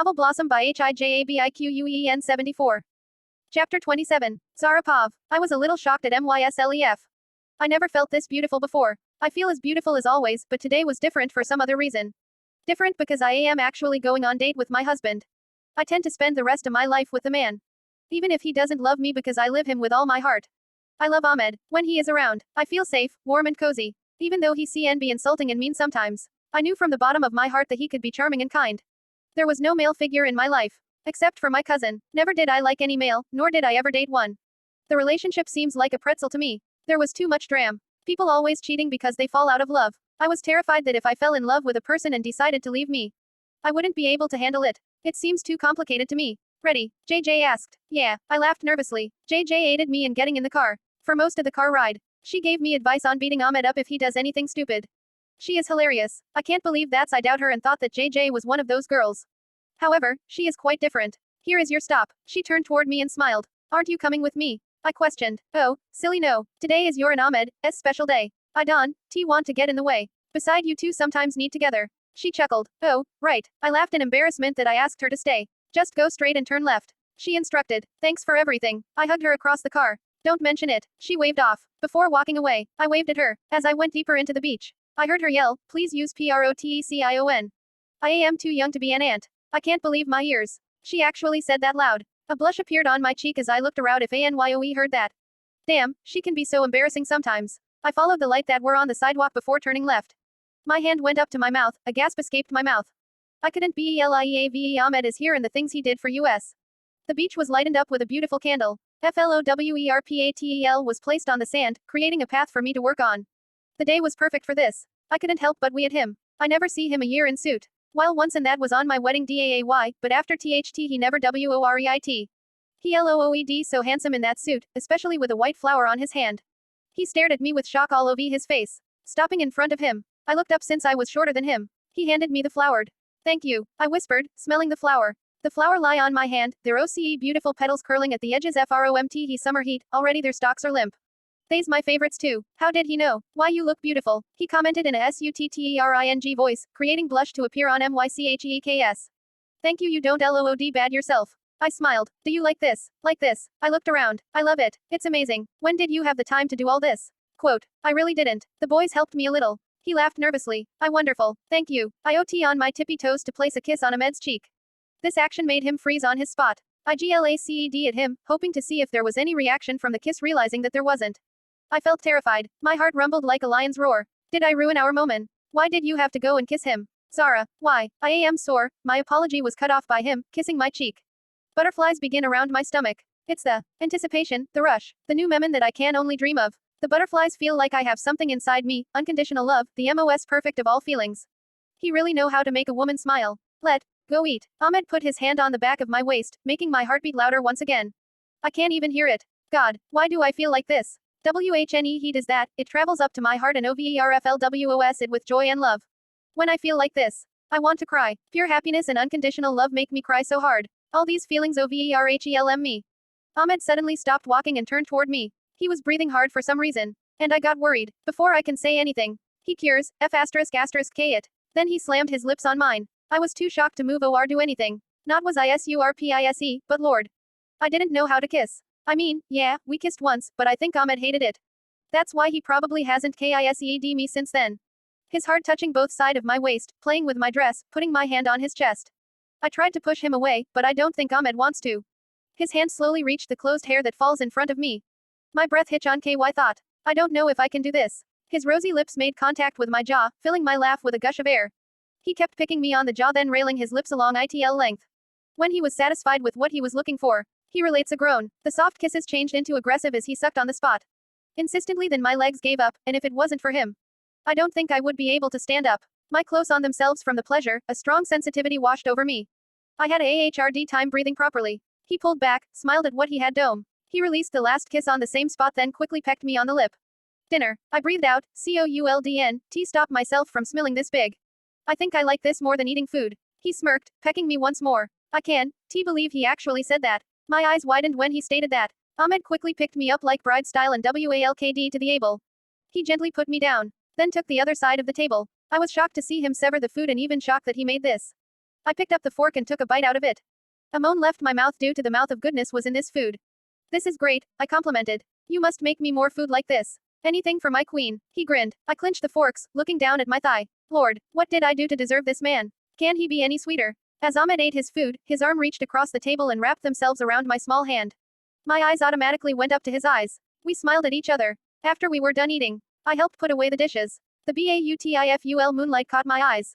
Novel Blossom by HIJABIQUEEN74. Chapter 27. Zara Pav. I was a little shocked at MYSLEF. I never felt this beautiful before. I feel as beautiful as always, but today was different for some other reason. Different because I am actually going on date with my husband. I tend to spend the rest of my life with the man. Even if he doesn't love me because I live him with all my heart. I love Ahmed. When he is around, I feel safe, warm and cozy. Even though he can be insulting and mean sometimes. I knew from the bottom of my heart that he could be charming and kind. There was no male figure in my life. Except for my cousin. Never did I like any male, nor did I ever date one. The relationship seems like a pretzel to me. There was too much drama. People always cheating because they fall out of love. I was terrified that if I fell in love with a person and decided to leave me, I wouldn't be able to handle it. It seems too complicated to me. Ready? JJ asked. Yeah, I laughed nervously. JJ aided me in getting in the car. For most of the car ride. She gave me advice on beating Ahmed up if he does anything stupid. She is hilarious. I can't believe that I doubt her and thought that JJ was one of those girls. However, she is quite different. Here is your stop. She turned toward me and smiled. Aren't you coming with me? I questioned. Oh, silly no. Today is your and Ahmed's special day. I don't want to get in the way. Beside you two sometimes need together. She chuckled. Oh, right. I laughed in embarrassment that I asked her to stay. Just go straight and turn left. She instructed. Thanks for everything. I hugged her across the car. Don't mention it. She waved off. Before walking away, I waved at her. As I went deeper into the beach, I heard her yell, please use PROTECION. I am too young to be an aunt. I can't believe my ears. She actually said that loud. A blush appeared on my cheek as I looked around if ANYOE heard that. Damn, she can be so embarrassing sometimes. I followed the light that were on the sidewalk before turning left. My hand went up to my mouth, a gasp escaped my mouth. I couldn't believe Ahmed is here and the things he did for us. The beach was lightened up with a beautiful candle. FLOWERPATEL was placed on the sand, creating a path for me to work on. The day was perfect for this. I couldn't help but at him. I never see him a year in suit. While once and that was on my wedding day, but after THT he never WOREIT. He LOOED so handsome in that suit, especially with a white flower on his hand. He stared at me with shock all over his face. Stopping in front of him. I looked up since I was shorter than him. He handed me the flower. Thank you, I whispered, smelling the flower. The flower lie on my hand, their OCE beautiful petals curling at the edges FROMT he summer heat, already their stalks are limp. They's my favorites too. How did he know? Why you look beautiful, he commented in a SUTTERING voice, creating blush to appear on MYCHEEKS. Thank you don't LOOD bad yourself. I smiled. Do you like this? Like this? I looked around. I love it. It's amazing. When did you have the time to do all this? Quote. I really didn't. The boys helped me a little. He laughed nervously. Wonderful. Thank you. I OT on my tippy toes to place a kiss on Ahmed's cheek. This action made him freeze on his spot. I GLACED at him, hoping to see if there was any reaction from the kiss, realizing that there wasn't. I felt terrified. My heart rumbled like a lion's roar. Did I ruin our moment? Why did you have to go and kiss him? Zara, why? I am sore. My apology was cut off by him, kissing my cheek. Butterflies begin around my stomach. It's the anticipation, the rush, the new moment that I can only dream of. The butterflies feel like I have something inside me, unconditional love, the most perfect of all feelings. He really know how to make a woman smile. Let go eat. Ahmed put his hand on the back of my waist, making my heartbeat louder once again. I can't even hear it. God, why do I feel like this? WHNE heat is that, it travels up to my heart and OVERFLWOS it with joy and love. When I feel like this, I want to cry. Pure happiness and unconditional love make me cry so hard. All these feelings OVERHELM me. Ahmed suddenly stopped walking and turned toward me. He was breathing hard for some reason. And I got worried. Before I can say anything. He cures, F***K it. Then he slammed his lips on mine. I was too shocked to move or do anything. Not was I SURPISE, but Lord. I didn't know how to kiss. I mean, yeah, we kissed once, but I think Ahmed hated it. That's why he probably hasn't kissed me since then. His heart touching both sides of my waist, playing with my dress, putting my hand on his chest. I tried to push him away, but I don't think Ahmed wants to. His hand slowly reached the closed hair that falls in front of me. My breath hitch on KY thought. I don't know if I can do this. His rosy lips made contact with my jaw, filling my laugh with a gush of air. He kept picking me on the jaw, then railing his lips along ITL length. When he was satisfied with what he was looking for, he relates a groan. The soft kisses changed into aggressive as he sucked on the spot. Insistently, then my legs gave up, and if it wasn't for him, I don't think I would be able to stand up. My clothes on themselves from the pleasure, a strong sensitivity washed over me. I had a AHRD time breathing properly. He pulled back, smiled at what he had done. He released the last kiss on the same spot, then quickly pecked me on the lip. Dinner. I breathed out, COULDN, stopped myself from smelling this big. I think I like this more than eating food. He smirked, pecking me once more. I can believe he actually said that. My eyes widened when he stated that. Ahmed quickly picked me up like bride style and WALKD to the able. He gently put me down, then took the other side of the table. I was shocked to see him sever the food and even shocked that he made this. I picked up the fork and took a bite out of it. A moan left my mouth due to the mouth of goodness was in this food. This is great, I complimented. You must make me more food like this. Anything for my queen. He grinned. I clinched the forks, looking down at my thigh. Lord, what did I do to deserve this man? Can he be any sweeter? As Ahmed ate his food, his arm reached across the table and wrapped themselves around my small hand. My eyes automatically went up to his eyes. We smiled at each other. After we were done eating, I helped put away the dishes. The beautiful moonlight caught my eyes.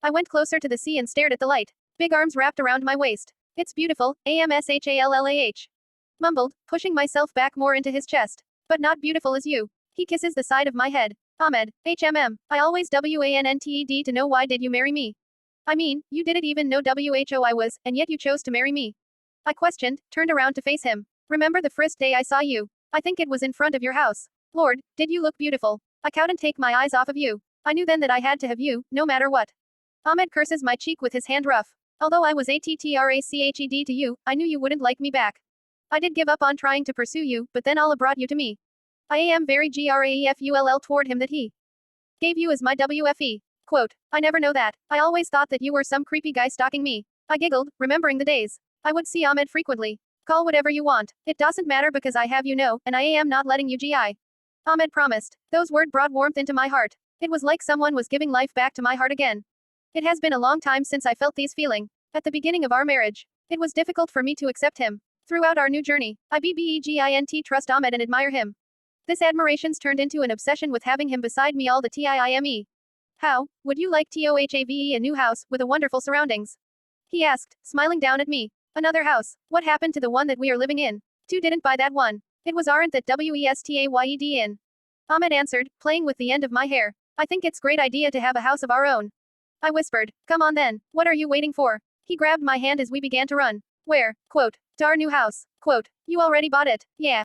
I went closer to the sea and stared at the light. Big arms wrapped around my waist. It's beautiful, AMSHALLAH. Mumbled, pushing myself back more into his chest. But not beautiful as you. He kisses the side of my head. Ahmed, I always WANNTED to know why did you marry me? I mean, you didn't even know WHO I was, and yet you chose to marry me. I questioned, turned around to face him. Remember the first day I saw you? I think it was in front of your house. Lord, did you look beautiful? I couldn't take my eyes off of you. I knew then that I had to have you, no matter what. Ahmed curses my cheek with his hand rough. Although I was ATTRACHED to you, I knew you wouldn't like me back. I did give up on trying to pursue you, but then Allah brought you to me. I am very GRAEFULL toward him that he gave you as my WFE. Quote, I never know that. I always thought that you were some creepy guy stalking me. I giggled, remembering the days. I would see Ahmed frequently. Call whatever you want. It doesn't matter because I have you know, and I am not letting you GI. Ahmed promised. Those words brought warmth into my heart. It was like someone was giving life back to my heart again. It has been a long time since I felt these feelings. At the beginning of our marriage, it was difficult for me to accept him. Throughout our new journey, I BBEGINT trust Ahmed and admire him. This admiration's turned into an obsession with having him beside me all the time. How would you like TOHAVE a new house, with a wonderful surroundings? He asked, smiling down at me. Another house. What happened to the one that we are living in? Two didn't buy that one. It was aren't that WESTAYED in. Ahmed answered, playing with the end of my hair. I think it's great idea to have a house of our own. I whispered, come on then, what are you waiting for? He grabbed my hand as we began to run. Where? Quote, to our new house. Quote, you already bought it. Yeah.